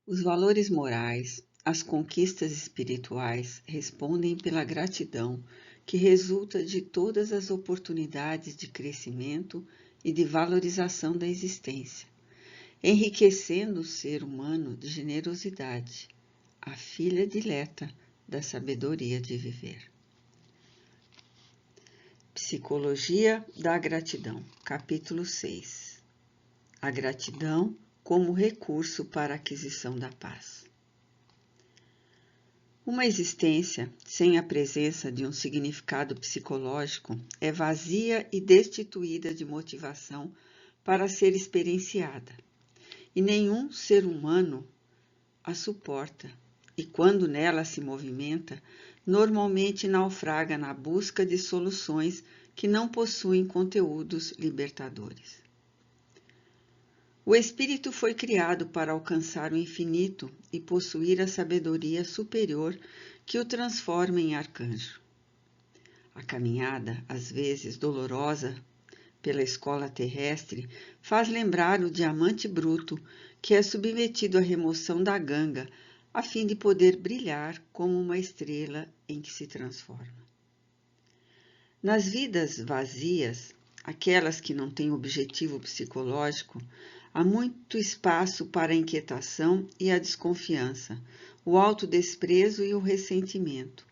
Os valores morais, as conquistas espirituais respondem pela gratidão que resulta de todas as oportunidades de crescimento e de valorização da existência, enriquecendo o ser humano de generosidade, a filha dileta da sabedoria de viver. Psicologia da Gratidão, capítulo 6. A gratidão como recurso para a aquisição da paz. Uma existência sem a presença de um significado psicológico é vazia e destituída de motivação para ser experienciada, e nenhum ser humano a suporta, e quando nela se movimenta, normalmente naufraga na busca de soluções que não possuem conteúdos libertadores. O espírito foi criado para alcançar o infinito e possuir a sabedoria superior que o transforma em arcanjo. A caminhada, às vezes dolorosa, pela escola terrestre, faz lembrar o diamante bruto que é submetido à remoção da ganga, a fim de poder brilhar como uma estrela em que se transforma. Nas vidas vazias, aquelas que não têm objetivo psicológico, há muito espaço para a inquietação e a desconfiança, o autodesprezo e o ressentimento,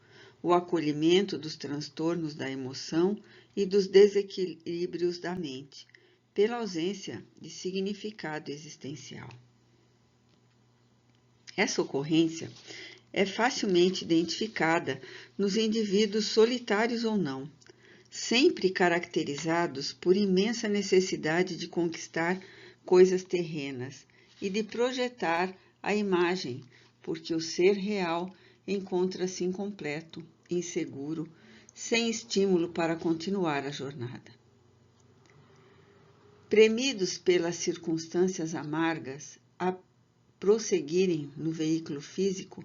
o acolhimento dos transtornos da emoção e dos desequilíbrios da mente, pela ausência de significado existencial. Essa ocorrência é facilmente identificada nos indivíduos solitários ou não, sempre caracterizados por imensa necessidade de conquistar coisas terrenas e de projetar a imagem, porque o ser real encontra-se incompleto, inseguro, sem estímulo para continuar a jornada. Premidos pelas circunstâncias amargas a prosseguirem no veículo físico,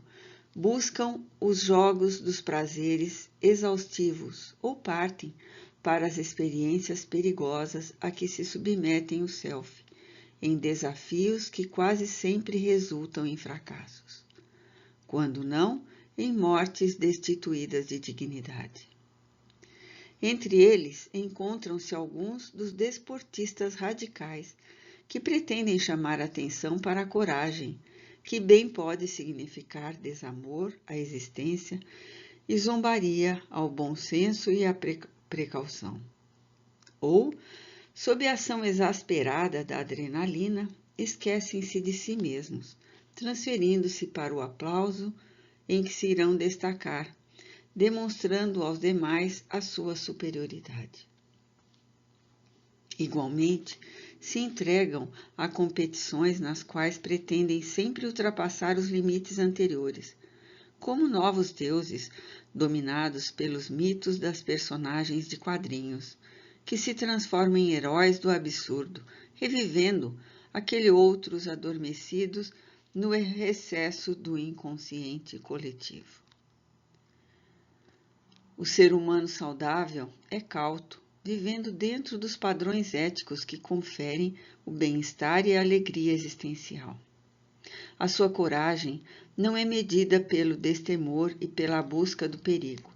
buscam os jogos dos prazeres exaustivos ou partem para as experiências perigosas a que se submetem o self, em desafios que quase sempre resultam em fracassos, quando não, em mortes destituídas de dignidade. Entre eles encontram-se alguns dos desportistas radicais que pretendem chamar atenção para a coragem, que bem pode significar desamor à existência e zombaria ao bom senso e à precaução. Ou, sob a ação exasperada da adrenalina, esquecem-se de si mesmos, transferindo-se para o aplauso em que se irão destacar, demonstrando aos demais a sua superioridade. Igualmente, se entregam a competições nas quais pretendem sempre ultrapassar os limites anteriores, como novos deuses dominados pelos mitos das personagens de quadrinhos, que se transformam em heróis do absurdo, revivendo aqueles outros adormecidos no recesso do inconsciente coletivo. O ser humano saudável é cauto, vivendo dentro dos padrões éticos que conferem o bem-estar e a alegria existencial. A sua coragem não é medida pelo destemor e pela busca do perigo,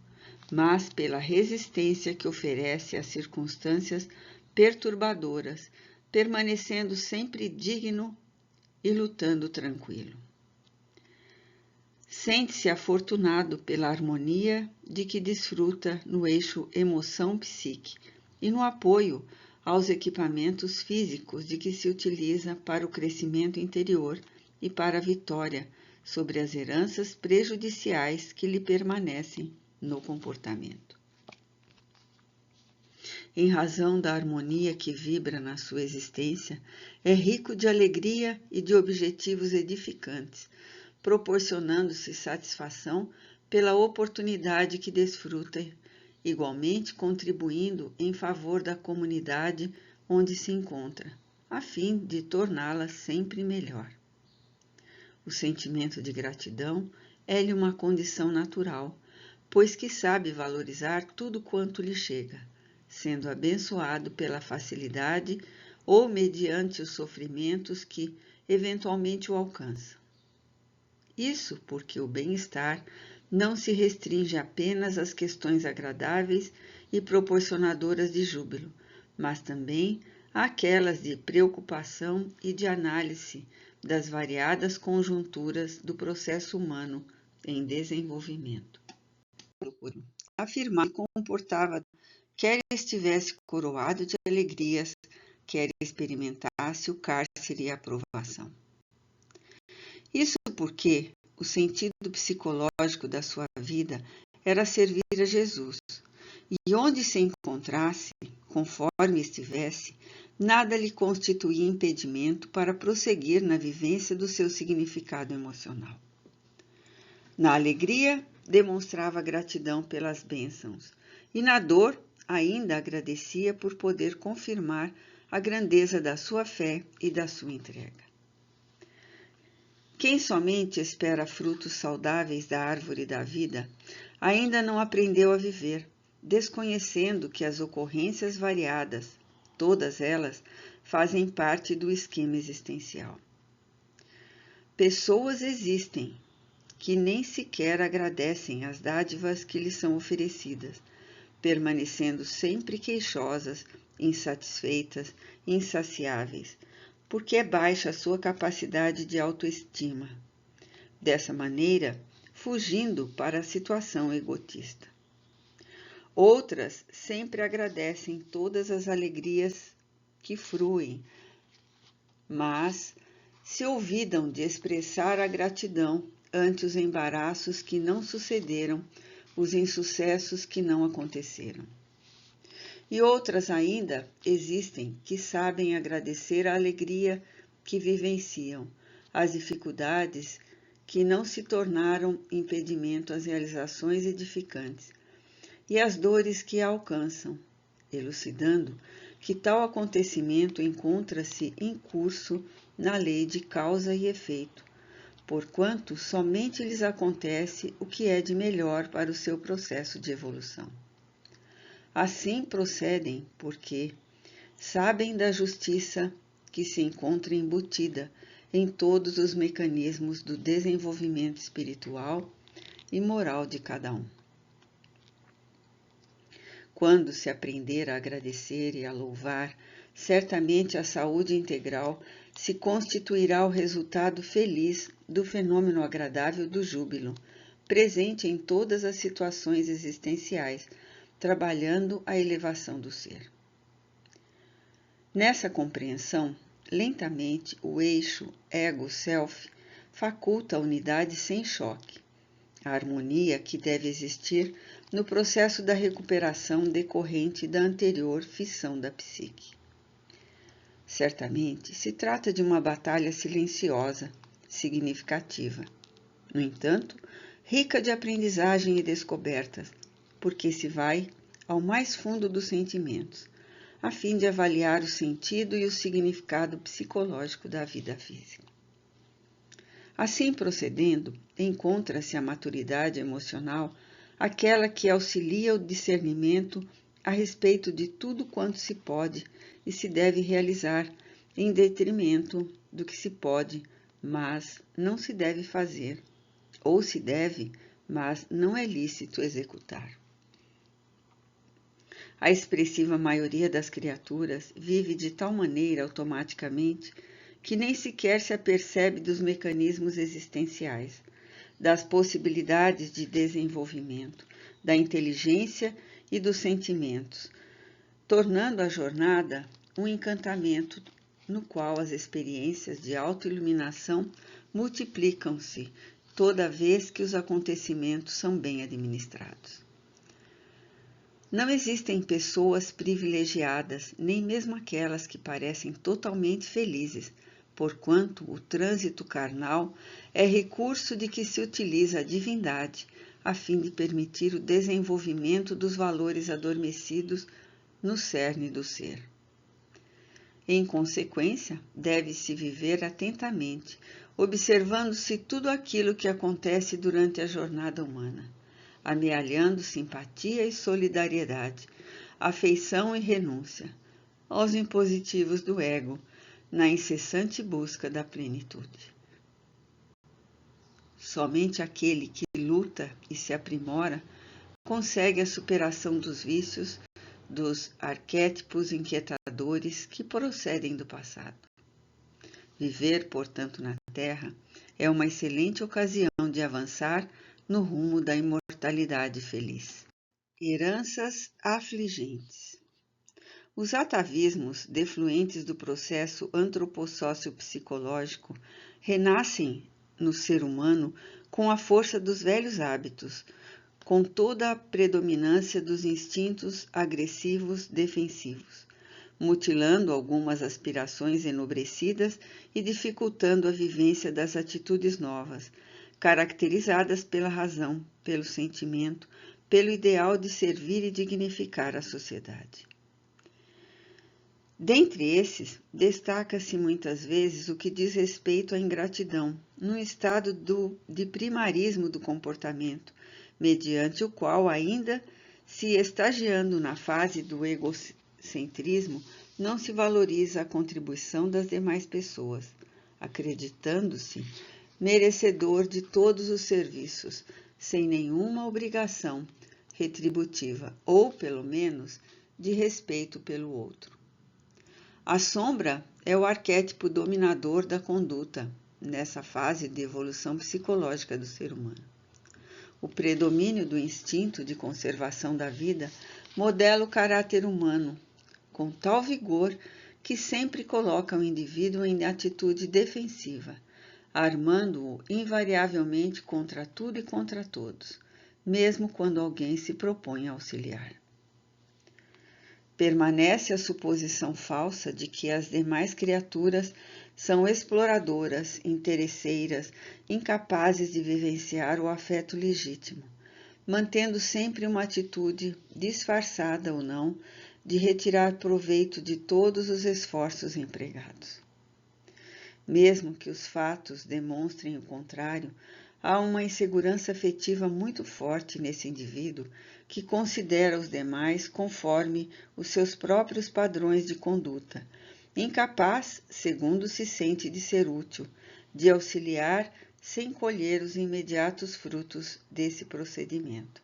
mas pela resistência que oferece às circunstâncias perturbadoras, permanecendo sempre digno e lutando tranquilo. Sente-se afortunado pela harmonia de que desfruta no eixo emoção-psique e no apoio aos equipamentos físicos de que se utiliza para o crescimento interior e para a vitória sobre as heranças prejudiciais que lhe permanecem no comportamento. Em razão da harmonia que vibra na sua existência, é rico de alegria e de objetivos edificantes, proporcionando-se satisfação pela oportunidade que desfruta, igualmente contribuindo em favor da comunidade onde se encontra, a fim de torná-la sempre melhor. O sentimento de gratidão é-lhe uma condição natural, pois que sabe valorizar tudo quanto lhe chega, sendo abençoado pela facilidade ou mediante os sofrimentos que eventualmente o alcançam. Isso porque o bem-estar não se restringe apenas às questões agradáveis e proporcionadoras de júbilo, mas também àquelas de preocupação e de análise das variadas conjunturas do processo humano em desenvolvimento. Afirmar que comportava, quer estivesse coroado de alegrias, quer experimentasse o cárcere e a provação. Isso porque o sentido psicológico da sua vida era servir a Jesus, e onde se encontrasse, conforme estivesse, nada lhe constituía impedimento para prosseguir na vivência do seu significado emocional. Na alegria, demonstrava gratidão pelas bênçãos, e na dor, ainda agradecia por poder confirmar a grandeza da sua fé e da sua entrega. Quem somente espera frutos saudáveis da árvore da vida, ainda não aprendeu a viver, desconhecendo que as ocorrências variadas, todas elas, fazem parte do esquema existencial. Pessoas existem que nem sequer agradecem as dádivas que lhes são oferecidas, permanecendo sempre queixosas, insatisfeitas, insaciáveis, porque é baixa a sua capacidade de autoestima. Dessa maneira, fugindo para a situação egotista. Outras sempre agradecem todas as alegrias que fruem, mas se olvidam de expressar a gratidão ante os embaraços que não sucederam, os insucessos que não aconteceram. E outras ainda existem que sabem agradecer a alegria que vivenciam, as dificuldades que não se tornaram impedimento às realizações edificantes, e as dores que a alcançam, elucidando que tal acontecimento encontra-se em curso na lei de causa e efeito, porquanto somente lhes acontece o que é de melhor para o seu processo de evolução. Assim procedem porque sabem da justiça que se encontra embutida em todos os mecanismos do desenvolvimento espiritual e moral de cada um. Quando se aprender a agradecer e a louvar, certamente a saúde integral se constituirá o resultado feliz do fenômeno agradável do júbilo, presente em todas as situações existenciais, trabalhando a elevação do ser. Nessa compreensão, lentamente o eixo ego-self faculta a unidade sem choque, a harmonia que deve existir no processo da recuperação decorrente da anterior fissão da psique. Certamente se trata de uma batalha silenciosa, significativa, no entanto, rica de aprendizagem e descobertas, porque se vai ao mais fundo dos sentimentos, a fim de avaliar o sentido e o significado psicológico da vida física. Assim procedendo, encontra-se a maturidade emocional, aquela que auxilia o discernimento a respeito de tudo quanto se pode e se deve realizar, em detrimento do que se pode, mas não se deve fazer, ou se deve, mas não é lícito executar. A expressiva maioria das criaturas vive de tal maneira automaticamente que nem sequer se apercebe dos mecanismos existenciais, das possibilidades de desenvolvimento, da inteligência e dos sentimentos, tornando a jornada um encantamento no qual as experiências de autoiluminação multiplicam-se toda vez que os acontecimentos são bem administrados. Não existem pessoas privilegiadas, nem mesmo aquelas que parecem totalmente felizes, porquanto o trânsito carnal é recurso de que se utiliza a divindade, a fim de permitir o desenvolvimento dos valores adormecidos no cerne do ser. Em consequência, deve-se viver atentamente, observando-se tudo aquilo que acontece durante a jornada humana, amealhando simpatia e solidariedade, afeição e renúncia aos impositivos do ego, na incessante busca da plenitude. Somente aquele que luta e se aprimora consegue a superação dos vícios, dos arquétipos inquietadores que procedem do passado. Viver, portanto, na Terra é uma excelente ocasião de avançar no rumo da imortalidade feliz. Heranças afligentes. Os atavismos, defluentes do processo antropossócio-psicológico, renascem no ser humano com a força dos velhos hábitos, com toda a predominância dos instintos agressivos defensivos, mutilando algumas aspirações enobrecidas e dificultando a vivência das atitudes novas, caracterizadas pela razão, pelo sentimento, pelo ideal de servir e dignificar a sociedade. Dentre esses, destaca-se muitas vezes o que diz respeito à ingratidão, num estado de primarismo do comportamento, mediante o qual, ainda se estagiando na fase do egocentrismo, não se valoriza a contribuição das demais pessoas, acreditando-se merecedor de todos os serviços, sem nenhuma obrigação retributiva, ou, pelo menos, de respeito pelo outro. A sombra é o arquétipo dominador da conduta, nessa fase de evolução psicológica do ser humano. O predomínio do instinto de conservação da vida modela o caráter humano, com tal vigor que sempre coloca o indivíduo em atitude defensiva, armando-o invariavelmente contra tudo e contra todos, mesmo quando alguém se propõe a auxiliar. Permanece a suposição falsa de que as demais criaturas são exploradoras, interesseiras, incapazes de vivenciar o afeto legítimo, mantendo sempre uma atitude, disfarçada ou não, de retirar proveito de todos os esforços empregados. Mesmo que os fatos demonstrem o contrário, há uma insegurança afetiva muito forte nesse indivíduo que considera os demais conforme os seus próprios padrões de conduta, incapaz, segundo se sente, de ser útil, de auxiliar sem colher os imediatos frutos desse procedimento.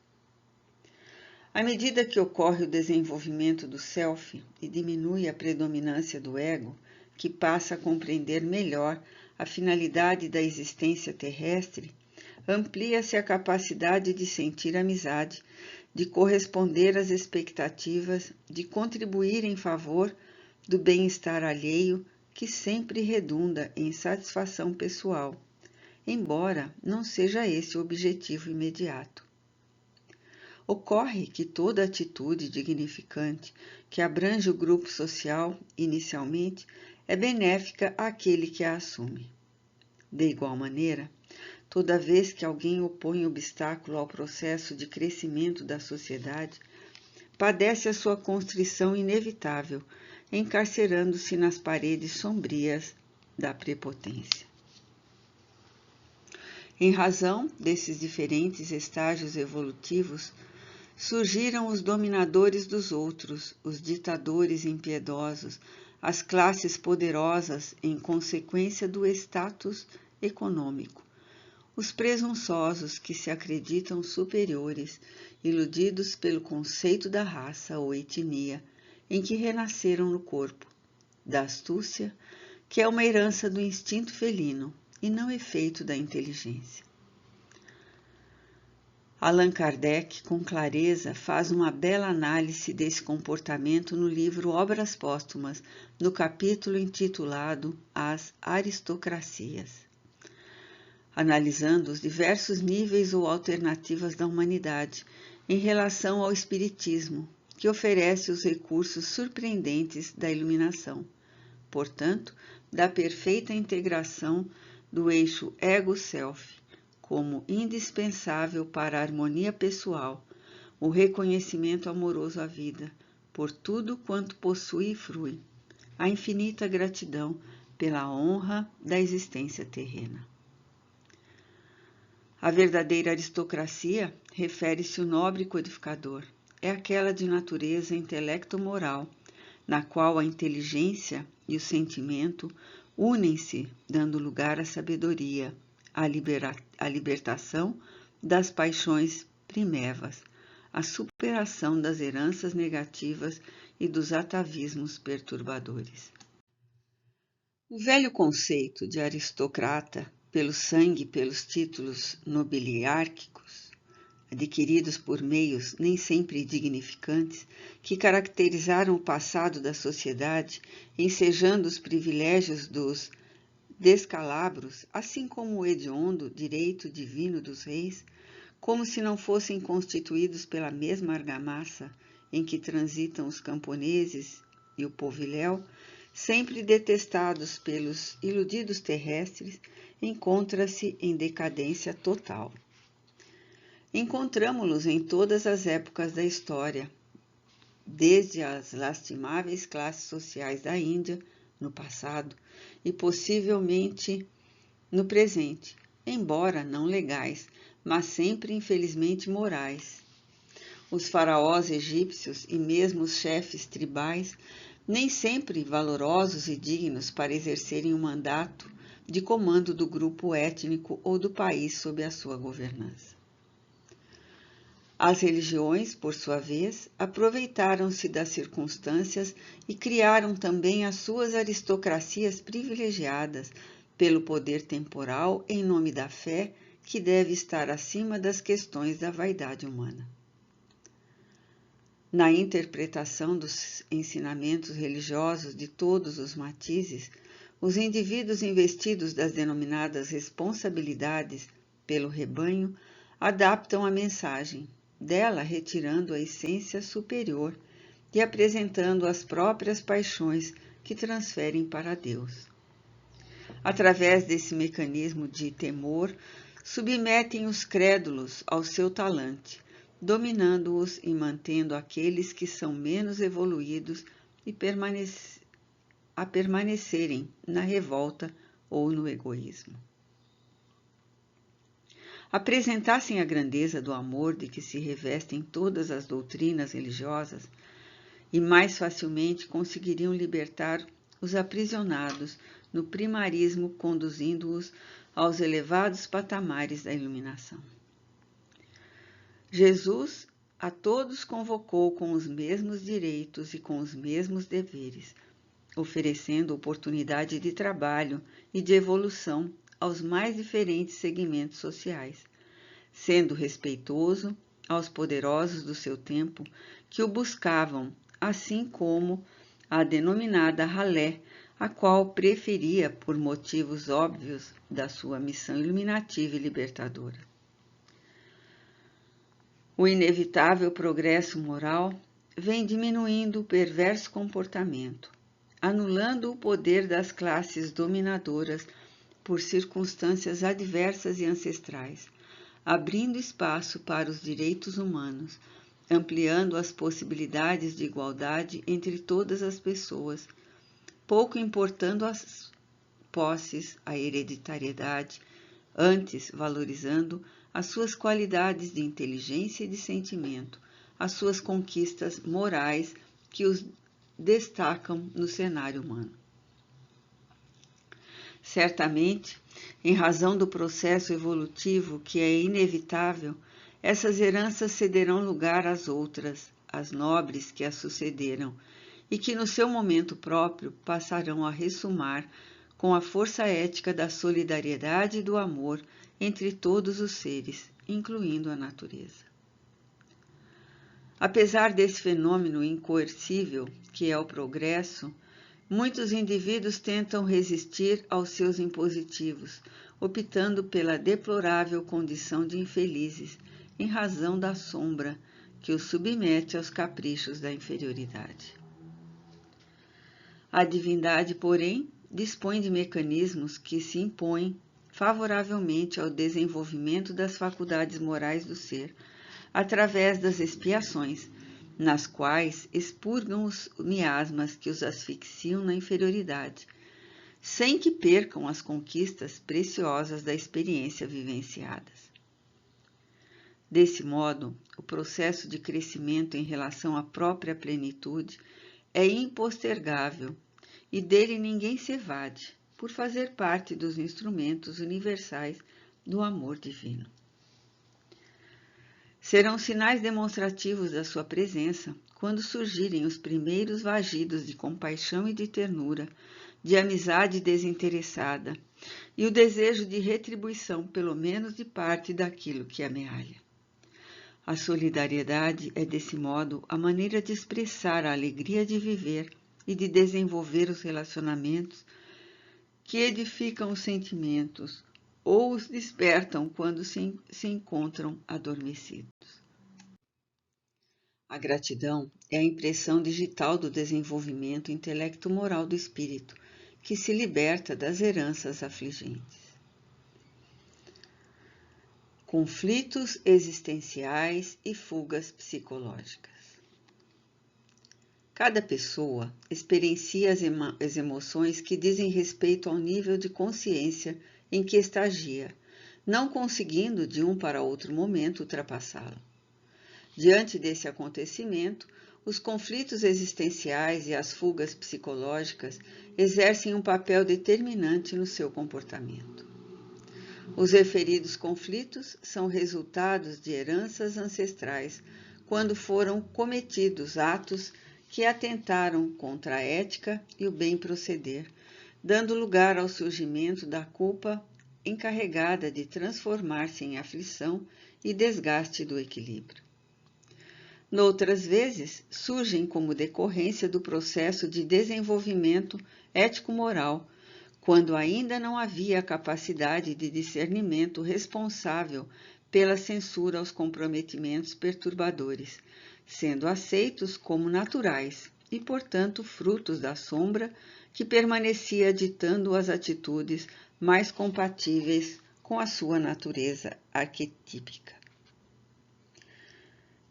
À medida que ocorre o desenvolvimento do self e diminui a predominância do ego, que passa a compreender melhor a finalidade da existência terrestre, amplia-se a capacidade de sentir amizade, de corresponder às expectativas, de contribuir em favor do bem-estar alheio, que sempre redunda em satisfação pessoal, embora não seja esse o objetivo imediato. Ocorre que toda atitude dignificante que abrange o grupo social, inicialmente, é benéfica àquele que a assume. De igual maneira, toda vez que alguém opõe obstáculo ao processo de crescimento da sociedade, padece a sua constrição inevitável, encarcerando-se nas paredes sombrias da prepotência. Em razão desses diferentes estágios evolutivos, surgiram os dominadores dos outros, os ditadores impiedosos, as classes poderosas em consequência do status econômico, os presunçosos que se acreditam superiores, iludidos pelo conceito da raça ou etnia em que renasceram no corpo, da astúcia, que é uma herança do instinto felino e não efeito da inteligência. Allan Kardec, com clareza, faz uma bela análise desse comportamento no livro Obras Póstumas, no capítulo intitulado As Aristocracias, analisando os diversos níveis ou alternativas da humanidade em relação ao espiritismo, que oferece os recursos surpreendentes da iluminação, portanto, da perfeita integração do eixo ego-self, como indispensável para a harmonia pessoal, o reconhecimento amoroso à vida, por tudo quanto possui e frui, a infinita gratidão pela honra da existência terrena. A verdadeira aristocracia, refere-se o nobre codificador, é aquela de natureza intelecto-moral, na qual a inteligência e o sentimento unem-se, dando lugar à sabedoria, a libertação das paixões primevas, a superação das heranças negativas e dos atavismos perturbadores. O velho conceito de aristocrata, pelo sangue e pelos títulos nobiliárquicos, adquiridos por meios nem sempre dignificantes, que caracterizaram o passado da sociedade, ensejando os privilégios dos descalabros, assim como o hediondo direito divino dos reis, como se não fossem constituídos pela mesma argamassa em que transitam os camponeses e o povilhéu, sempre detestados pelos iludidos terrestres, encontra-se em decadência total. Encontramo-los em todas as épocas da história, desde as lastimáveis classes sociais da Índia, no passado, e possivelmente no presente, embora não legais, mas sempre infelizmente morais. Os faraós egípcios e mesmo os chefes tribais, nem sempre valorosos e dignos para exercerem o mandato de comando do grupo étnico ou do país sob a sua governança. As religiões, por sua vez, aproveitaram-se das circunstâncias e criaram também as suas aristocracias privilegiadas pelo poder temporal em nome da fé, que deve estar acima das questões da vaidade humana. Na interpretação dos ensinamentos religiosos de todos os matizes, os indivíduos investidos das denominadas responsabilidades pelo rebanho adaptam a mensagem, dela retirando a essência superior e apresentando as próprias paixões que transferem para Deus. Através desse mecanismo de temor, submetem os crédulos ao seu talante, dominando-os e mantendo aqueles que são menos evoluídos a permanecerem na revolta ou no egoísmo. Apresentassem a grandeza do amor de que se revestem todas as doutrinas religiosas e mais facilmente conseguiriam libertar os aprisionados no primarismo, conduzindo-os aos elevados patamares da iluminação. Jesus a todos convocou com os mesmos direitos e com os mesmos deveres, oferecendo oportunidade de trabalho e de evolução aos mais diferentes segmentos sociais, sendo respeitoso aos poderosos do seu tempo que o buscavam, assim como a denominada ralé, a qual preferia por motivos óbvios da sua missão iluminativa e libertadora. O inevitável progresso moral vem diminuindo o perverso comportamento, anulando o poder das classes dominadoras por circunstâncias adversas e ancestrais, abrindo espaço para os direitos humanos, ampliando as possibilidades de igualdade entre todas as pessoas, pouco importando as posses, a hereditariedade, antes valorizando as suas qualidades de inteligência e de sentimento, as suas conquistas morais que os destacam no cenário humano. Certamente, em razão do processo evolutivo que é inevitável, essas heranças cederão lugar às outras, às nobres que as sucederam, e que no seu momento próprio passarão a ressumar com a força ética da solidariedade e do amor entre todos os seres, incluindo a natureza. Apesar desse fenômeno incoercível que é o progresso, muitos indivíduos tentam resistir aos seus impositivos, optando pela deplorável condição de infelizes, em razão da sombra que os submete aos caprichos da inferioridade. A divindade, porém, dispõe de mecanismos que se impõem favoravelmente ao desenvolvimento das faculdades morais do ser, através das expiações, nas quais expurgam os miasmas que os asfixiam na inferioridade, sem que percam as conquistas preciosas da experiência vivenciadas. Desse modo, o processo de crescimento em relação à própria plenitude é impostergável e dele ninguém se evade, por fazer parte dos instrumentos universais do amor divino. Serão sinais demonstrativos da sua presença quando surgirem os primeiros vagidos de compaixão e de ternura, de amizade desinteressada e o desejo de retribuição, pelo menos de parte daquilo que amealha. A solidariedade é, desse modo, a maneira de expressar a alegria de viver e de desenvolver os relacionamentos que edificam os sentimentos ou os despertam quando se encontram adormecidos. A gratidão é a impressão digital do desenvolvimento intelecto-moral do espírito, que se liberta das heranças afligentes. Conflitos existenciais e fugas psicológicas. Cada pessoa experiencia as emoções que dizem respeito ao nível de consciência em que estagia, não conseguindo de um para outro momento ultrapassá-lo. Diante desse acontecimento, os conflitos existenciais e as fugas psicológicas exercem um papel determinante no seu comportamento. Os referidos conflitos são resultados de heranças ancestrais, quando foram cometidos atos que atentaram contra a ética e o bem proceder, dando lugar ao surgimento da culpa encarregada de transformar-se em aflição e desgaste do equilíbrio. Noutras vezes, surgem como decorrência do processo de desenvolvimento ético-moral, quando ainda não havia a capacidade de discernimento responsável pela censura aos comprometimentos perturbadores, sendo aceitos como naturais e, portanto, frutos da sombra que permanecia ditando as atitudes mais compatíveis com a sua natureza arquetípica.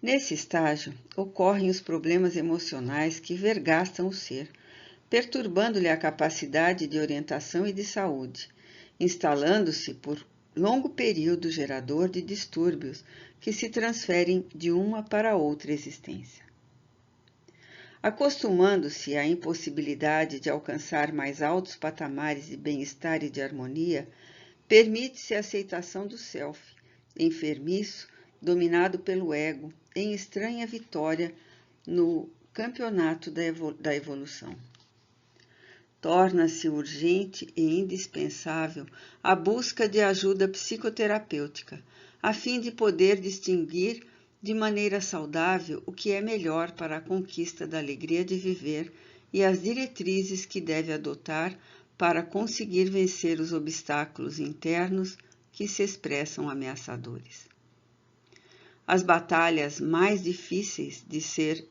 Nesse estágio, ocorrem os problemas emocionais que vergastam o ser, perturbando-lhe a capacidade de orientação e de saúde, instalando-se por longo período gerador de distúrbios que se transferem de uma para outra existência. Acostumando-se à impossibilidade de alcançar mais altos patamares de bem-estar e de harmonia, permite-se a aceitação do self, enfermiço, dominado pelo ego, em estranha vitória no campeonato da evolução. Torna-se urgente e indispensável a busca de ajuda psicoterapêutica, a fim de poder distinguir de maneira saudável o que é melhor para a conquista da alegria de viver e as diretrizes que deve adotar para conseguir vencer os obstáculos internos que se expressam ameaçadores. As batalhas mais difíceis de ser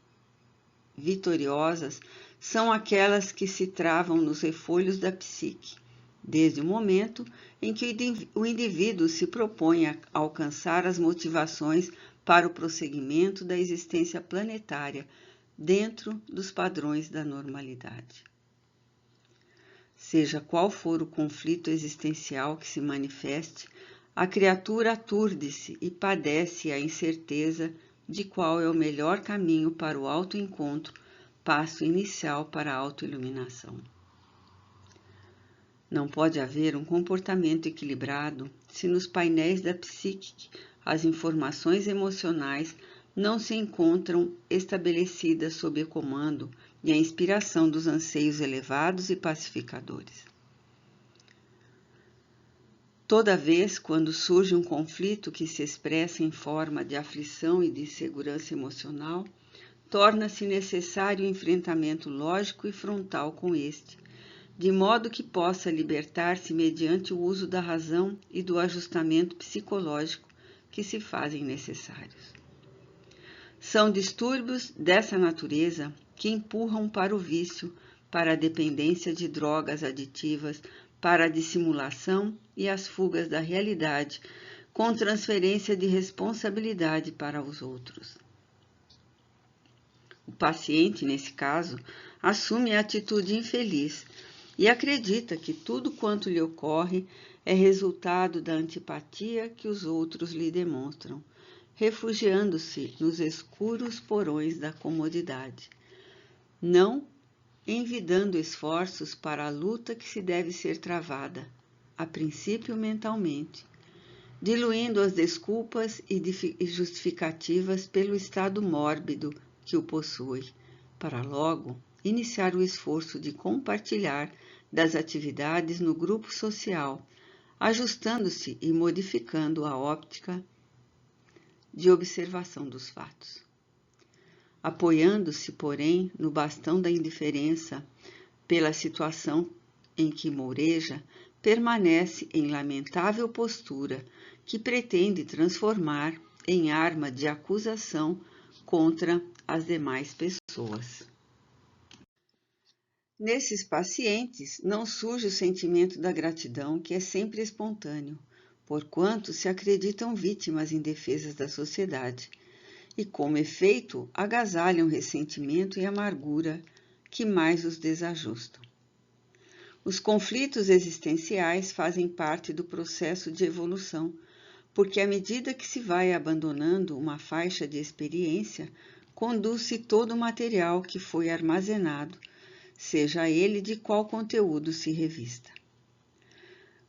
vitoriosas são aquelas que se travam nos refolhos da psique, desde o momento em que o indivíduo se propõe a alcançar as motivações para o prosseguimento da existência planetária dentro dos padrões da normalidade. Seja qual for o conflito existencial que se manifeste, a criatura aturde-se e padece a incerteza de qual é o melhor caminho para o autoencontro, passo inicial para a autoiluminação. Não pode haver um comportamento equilibrado se nos painéis da psique as informações emocionais não se encontram estabelecidas sob o comando e a inspiração dos anseios elevados e pacificadores. Toda vez quando surge um conflito que se expressa em forma de aflição e de insegurança emocional, torna-se necessário o enfrentamento lógico e frontal com este, de modo que possa libertar-se mediante o uso da razão e do ajustamento psicológico que se fazem necessários. São distúrbios dessa natureza que empurram para o vício, para a dependência de drogas aditivas, para a dissimulação e as fugas da realidade, com transferência de responsabilidade para os outros. O paciente, nesse caso, assume a atitude infeliz e acredita que tudo quanto lhe ocorre é resultado da antipatia que os outros lhe demonstram, refugiando-se nos escuros porões da comodidade, não envidando esforços para a luta que se deve ser travada, a princípio mentalmente, diluindo as desculpas e justificativas pelo estado mórbido que o possui, para logo iniciar o esforço de compartilhar das atividades no grupo social, ajustando-se e modificando a óptica de observação dos fatos. Apoiando-se, porém, no bastão da indiferença pela situação em que moureja, permanece em lamentável postura que pretende transformar em arma de acusação contra as demais pessoas. Nesses pacientes não surge o sentimento da gratidão, que é sempre espontâneo, porquanto se acreditam vítimas indefesas da sociedade, e, como efeito, agasalham ressentimento e amargura que mais os desajustam. Os conflitos existenciais fazem parte do processo de evolução, porque à medida que se vai abandonando uma faixa de experiência, conduz-se todo o material que foi armazenado, seja ele de qual conteúdo se revista.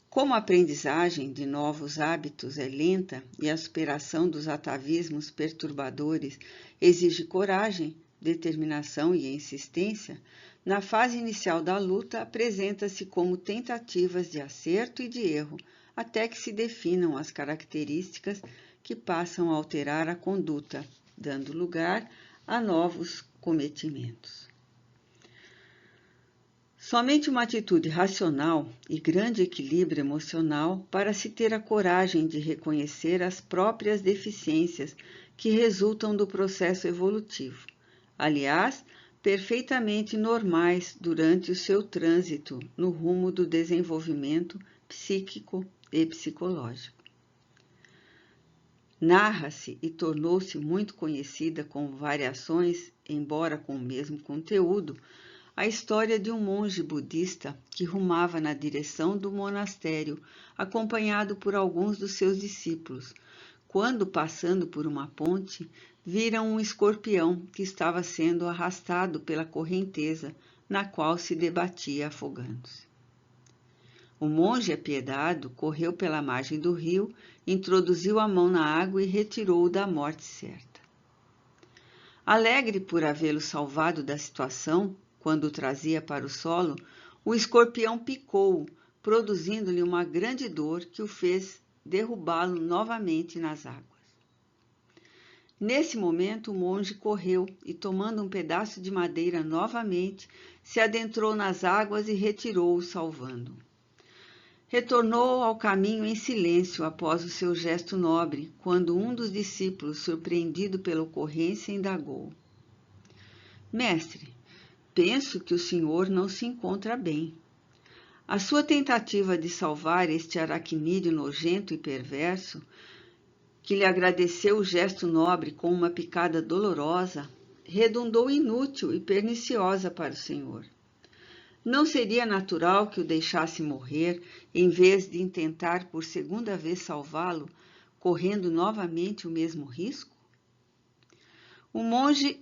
Como a aprendizagem de novos hábitos é lenta e a superação dos atavismos perturbadores exige coragem, determinação e insistência, na fase inicial da luta apresenta-se como tentativas de acerto e de erro, até que se definam as características que passam a alterar a conduta, dando lugar a novos cometimentos. Somente uma atitude racional e grande equilíbrio emocional para se ter a coragem de reconhecer as próprias deficiências que resultam do processo evolutivo, aliás, perfeitamente normais durante o seu trânsito no rumo do desenvolvimento psíquico e psicológico. Narra-se e tornou-se muito conhecida com variações, embora com o mesmo conteúdo, a história de um monge budista que rumava na direção do monastério, acompanhado por alguns dos seus discípulos, quando, passando por uma ponte, viram um escorpião que estava sendo arrastado pela correnteza, na qual se debatia afogando-se. O monge apiedado correu pela margem do rio, introduziu a mão na água e retirou-o da morte certa. Alegre por havê-lo salvado da situação, quando o trazia para o solo, o escorpião picou-o, produzindo-lhe uma grande dor que o fez derrubá-lo novamente nas águas. Nesse momento, o monge correu e, tomando um pedaço de madeira novamente, se adentrou nas águas e retirou-o, salvando-o. Retornou ao caminho em silêncio após o seu gesto nobre, quando um dos discípulos, surpreendido pela ocorrência, indagou: Mestre, penso que o senhor não se encontra bem. A sua tentativa de salvar este aracnídeo nojento e perverso, que lhe agradeceu o gesto nobre com uma picada dolorosa, redundou inútil e perniciosa para o senhor. Não seria natural que o deixasse morrer, em vez de intentar por segunda vez salvá-lo, correndo novamente o mesmo risco? O monge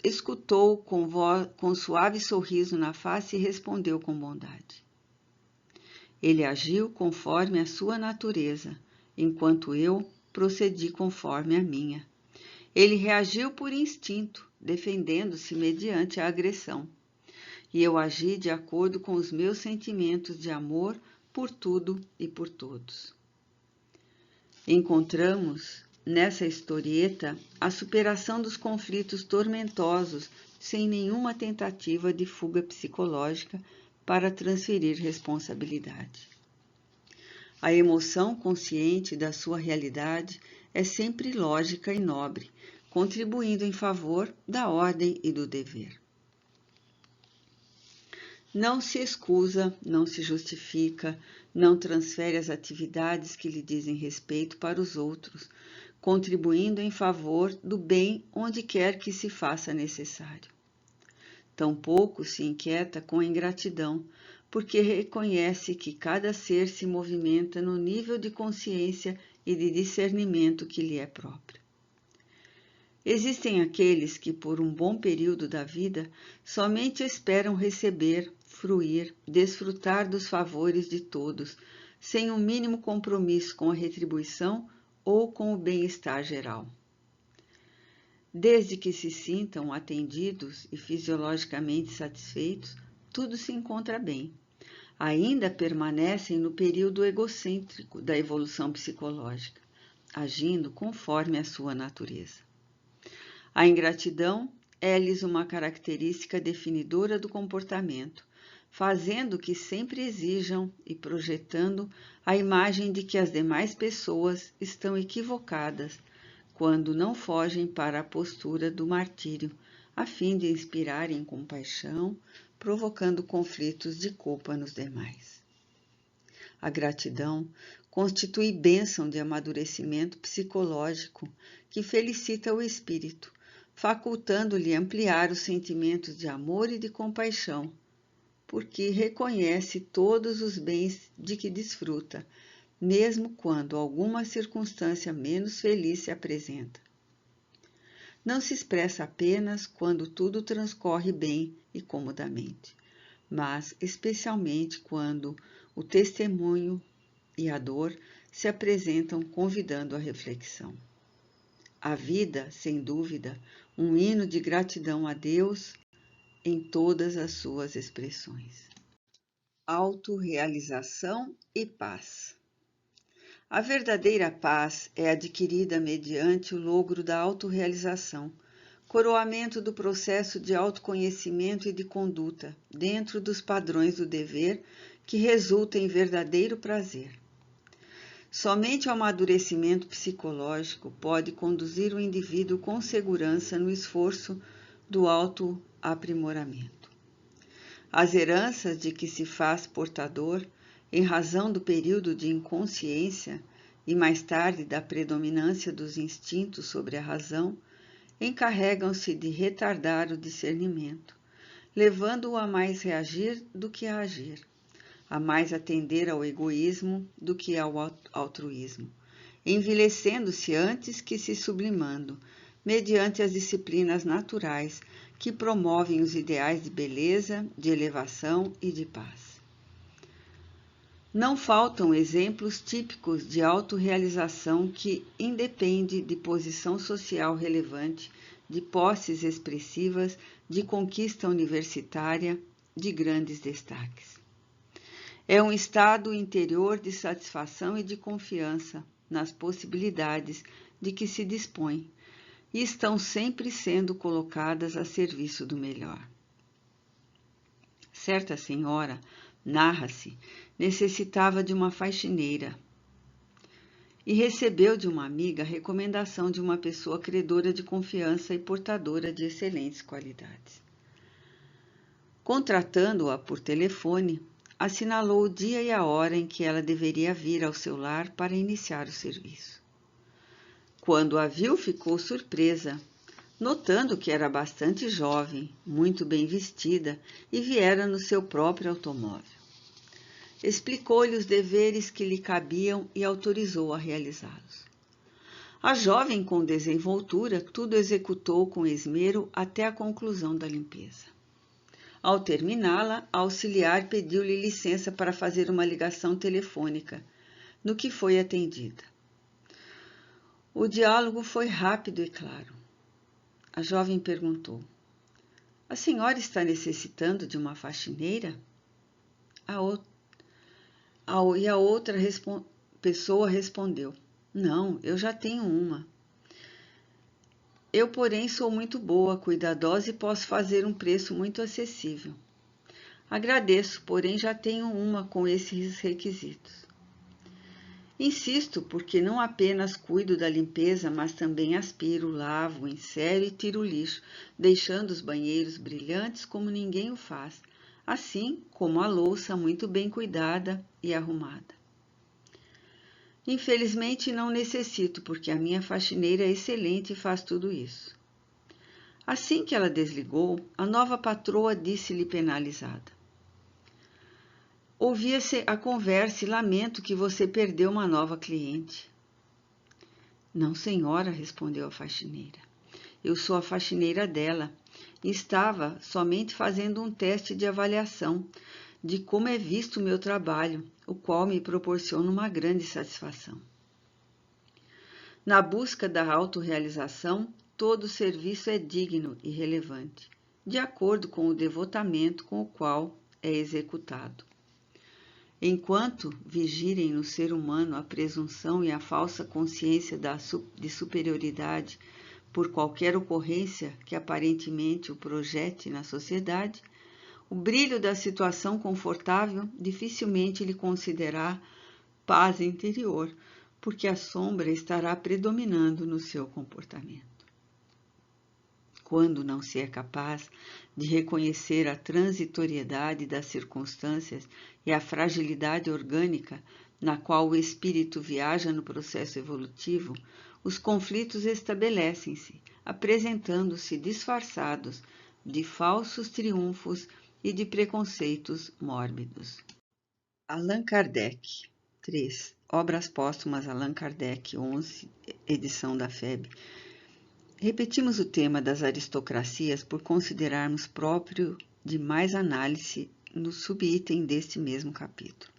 escutou com suave sorriso na face e respondeu com bondade. Ele agiu conforme a sua natureza, enquanto eu procedi conforme a minha. Ele reagiu por instinto, defendendo-se mediante a agressão. E eu agi de acordo com os meus sentimentos de amor por tudo e por todos. Encontramos nessa historieta a superação dos conflitos tormentosos sem nenhuma tentativa de fuga psicológica para transferir responsabilidade. A emoção consciente da sua realidade é sempre lógica e nobre, contribuindo em favor da ordem e do dever. Não se excusa, não se justifica, não transfere as atividades que lhe dizem respeito para os outros, contribuindo em favor do bem onde quer que se faça necessário. Tampouco se inquieta com a ingratidão, porque reconhece que cada ser se movimenta no nível de consciência e de discernimento que lhe é próprio. Existem aqueles que, por um bom período da vida, somente esperam receber, fruir, desfrutar dos favores de todos, sem um mínimo compromisso com a retribuição ou com o bem-estar geral. Desde que se sintam atendidos e fisiologicamente satisfeitos, tudo se encontra bem. Ainda permanecem no período egocêntrico da evolução psicológica, agindo conforme a sua natureza. A ingratidão é-lhes uma característica definidora do comportamento, fazendo que sempre exijam e projetando a imagem de que as demais pessoas estão equivocadas quando não fogem para a postura do martírio, a fim de inspirarem compaixão, provocando conflitos de culpa nos demais. A gratidão constitui bênção de amadurecimento psicológico que felicita o espírito, facultando-lhe ampliar os sentimentos de amor e de compaixão, porque reconhece todos os bens de que desfruta, mesmo quando alguma circunstância menos feliz se apresenta. Não se expressa apenas quando tudo transcorre bem e comodamente, mas especialmente quando o testemunho e a dor se apresentam convidando à reflexão. A vida, sem dúvida, um hino de gratidão a Deus em todas as suas expressões. Autorrealização e paz. A verdadeira paz é adquirida mediante o logro da autorrealização, coroamento do processo de autoconhecimento e de conduta, dentro dos padrões do dever, que resulta em verdadeiro prazer. Somente o amadurecimento psicológico pode conduzir o indivíduo com segurança no esforço do autoaprimoramento. As heranças de que se faz portador, em razão do período de inconsciência e mais tarde da predominância dos instintos sobre a razão, encarregam-se de retardar o discernimento, levando-o a mais reagir do que a agir, a mais atender ao egoísmo do que ao altruísmo, envilecendo-se antes que se sublimando, mediante as disciplinas naturais que promovem os ideais de beleza, de elevação e de paz. Não faltam exemplos típicos de autorrealização que independe de posição social relevante, de posses expressivas, de conquista universitária, de grandes destaques. É um estado interior de satisfação e de confiança nas possibilidades de que se dispõe e estão sempre sendo colocadas a serviço do melhor. Certa senhora, narra-se, necessitava de uma faxineira e recebeu de uma amiga a recomendação de uma pessoa credora de confiança e portadora de excelentes qualidades. Contratando-a por telefone, assinalou o dia e a hora em que ela deveria vir ao seu lar para iniciar o serviço. Quando a viu, ficou surpresa, notando que era bastante jovem, muito bem vestida e viera no seu próprio automóvel. Explicou-lhe os deveres que lhe cabiam e autorizou a realizá-los. A jovem, com desenvoltura, tudo executou com esmero até a conclusão da limpeza. Ao terminá-la, a auxiliar pediu-lhe licença para fazer uma ligação telefônica, no que foi atendida. O diálogo foi rápido e claro. A jovem perguntou: "A senhora está necessitando de uma faxineira?" A outra pessoa respondeu: "Não, eu já tenho uma. Eu, porém, sou muito boa, cuidadosa e posso fazer um preço muito acessível. Agradeço, porém já tenho uma com esses requisitos. Insisto, porque não apenas cuido da limpeza, mas também aspiro, lavo, insero e tiro o lixo, deixando os banheiros brilhantes como ninguém o faz, assim como a louça muito bem cuidada e arrumada. Infelizmente não necessito, porque a minha faxineira é excelente e faz tudo isso." Assim que ela desligou, a nova patroa disse-lhe penalizada: "Ouvia-se a conversa e lamento que você perdeu uma nova cliente." "Não, senhora", respondeu a faxineira. "Eu sou a faxineira dela e estava somente fazendo um teste de avaliação, de como é visto o meu trabalho, o qual me proporciona uma grande satisfação. Na busca da autorrealização, todo serviço é digno e relevante, de acordo com o devotamento com o qual é executado. Enquanto vigirem no ser humano a presunção e a falsa consciência de superioridade por qualquer ocorrência que aparentemente o projete na sociedade, o brilho da situação confortável dificilmente lhe concederá paz interior, porque a sombra estará predominando no seu comportamento. Quando não se é capaz de reconhecer a transitoriedade das circunstâncias e a fragilidade orgânica na qual o espírito viaja no processo evolutivo, os conflitos estabelecem-se, apresentando-se disfarçados de falsos triunfos e de preconceitos mórbidos. Allan Kardec, 3. Obras póstumas Allan Kardec, 11, edição da FEB. Repetimos o tema das aristocracias por considerarmos próprio de mais análise no subitem deste mesmo capítulo.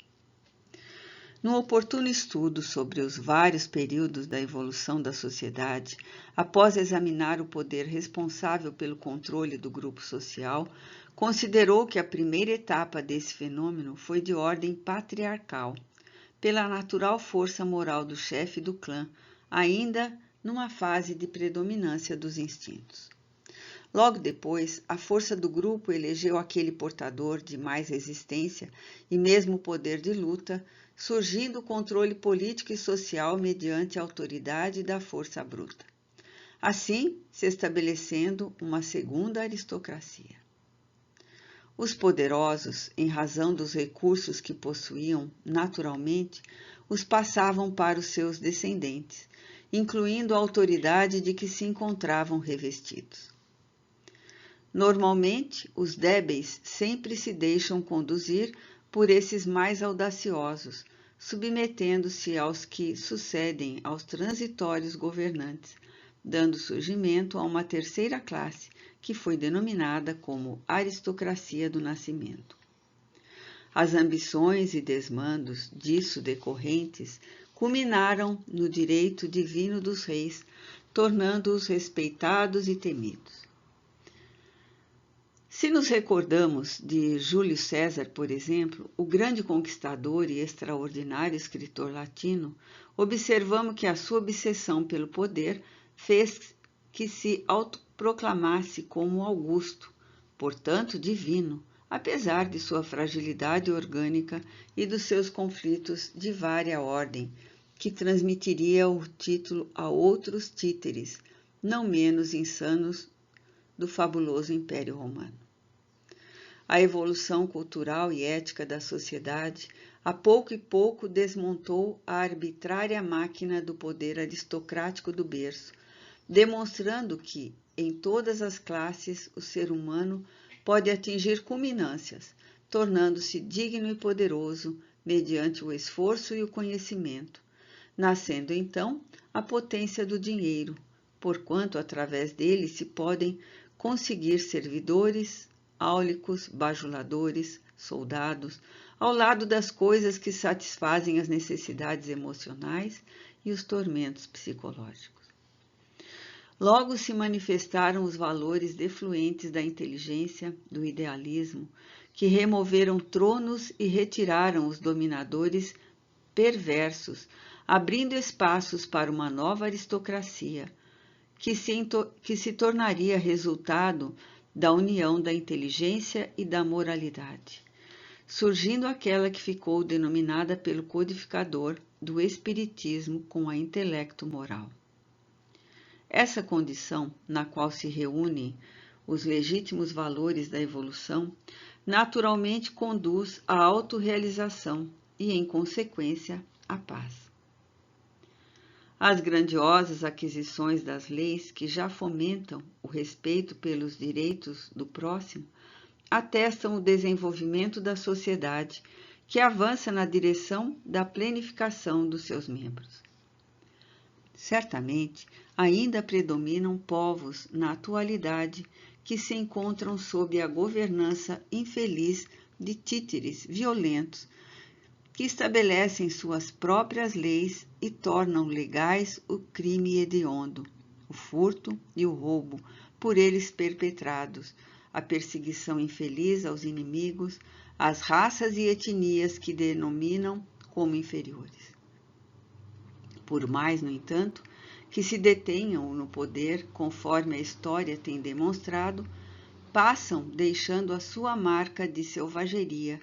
Num oportuno estudo sobre os vários períodos da evolução da sociedade, após examinar o poder responsável pelo controle do grupo social, considerou que a primeira etapa desse fenômeno foi de ordem patriarcal, pela natural força moral do chefe do clã, ainda numa fase de predominância dos instintos. Logo depois, a força do grupo elegeu aquele portador de mais resistência e mesmo poder de luta, surgindo o controle político e social mediante a autoridade da força bruta. Assim, se estabelecendo uma segunda aristocracia. Os poderosos, em razão dos recursos que possuíam, naturalmente, os passavam para os seus descendentes, incluindo a autoridade de que se encontravam revestidos. Normalmente, os débeis sempre se deixam conduzir por esses mais audaciosos, submetendo-se aos que sucedem aos transitórios governantes, dando surgimento a uma terceira classe, que foi denominada como aristocracia do nascimento. As ambições e desmandos disso decorrentes culminaram no direito divino dos reis, tornando-os respeitados e temidos. Se nos recordamos de Júlio César, por exemplo, o grande conquistador e extraordinário escritor latino, observamos que a sua obsessão pelo poder fez que se autoproclamasse como Augusto, portanto divino, apesar de sua fragilidade orgânica e dos seus conflitos de vária ordem, que transmitiria o título a outros títeres, não menos insanos, do fabuloso Império Romano. A evolução cultural e ética da sociedade, a pouco e pouco, desmontou a arbitrária máquina do poder aristocrático do berço, demonstrando que, em todas as classes, o ser humano pode atingir culminâncias, tornando-se digno e poderoso mediante o esforço e o conhecimento, nascendo então a potência do dinheiro, porquanto através dele se podem conseguir servidores, áulicos, bajuladores, soldados, ao lado das coisas que satisfazem as necessidades emocionais e os tormentos psicológicos. Logo se manifestaram os valores defluentes da inteligência, do idealismo, que removeram tronos e retiraram os dominadores perversos, abrindo espaços para uma nova aristocracia, que se tornaria resultado da união da inteligência e da moralidade, surgindo aquela que ficou denominada pelo codificador do espiritismo com a intelecto moral. Essa condição, na qual se reúnem os legítimos valores da evolução, naturalmente conduz à autorrealização e, em consequência, à paz. As grandiosas aquisições das leis que já fomentam o respeito pelos direitos do próximo atestam o desenvolvimento da sociedade que avança na direção da plenificação dos seus membros. Certamente, ainda predominam povos na atualidade que se encontram sob a governança infeliz de títeres violentos que estabelecem suas próprias leis e tornam legais o crime hediondo, o furto e o roubo por eles perpetrados, a perseguição infeliz aos inimigos, as raças e etnias que denominam como inferiores. Por mais, no entanto, que se detenham no poder, conforme a história tem demonstrado, passam deixando a sua marca de selvageria,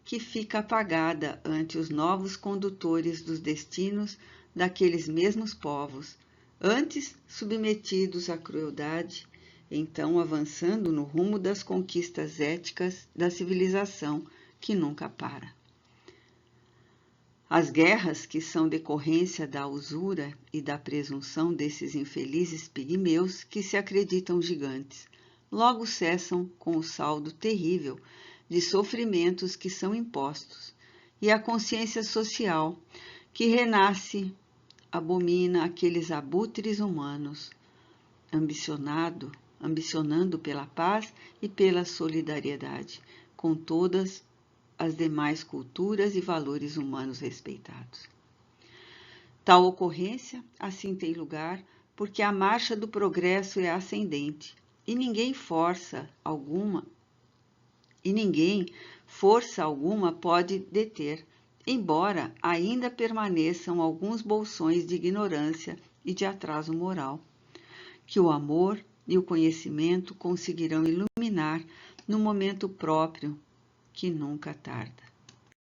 que fica apagada ante os novos condutores dos destinos daqueles mesmos povos, antes submetidos à crueldade, então avançando no rumo das conquistas éticas da civilização que nunca para. As guerras, que são decorrência da usura e da presunção desses infelizes pigmeus que se acreditam gigantes, logo cessam com o saldo terrível de sofrimentos que são impostos, e a consciência social, que renasce, abomina aqueles abutres humanos, ambicionando pela paz e pela solidariedade, com todas as demais culturas e valores humanos respeitados. Tal ocorrência, assim, tem lugar porque a marcha do progresso é ascendente, e ninguém força alguma pode deter, embora ainda permaneçam alguns bolsões de ignorância e de atraso moral, que o amor e o conhecimento conseguirão iluminar no momento próprio, que nunca tarda.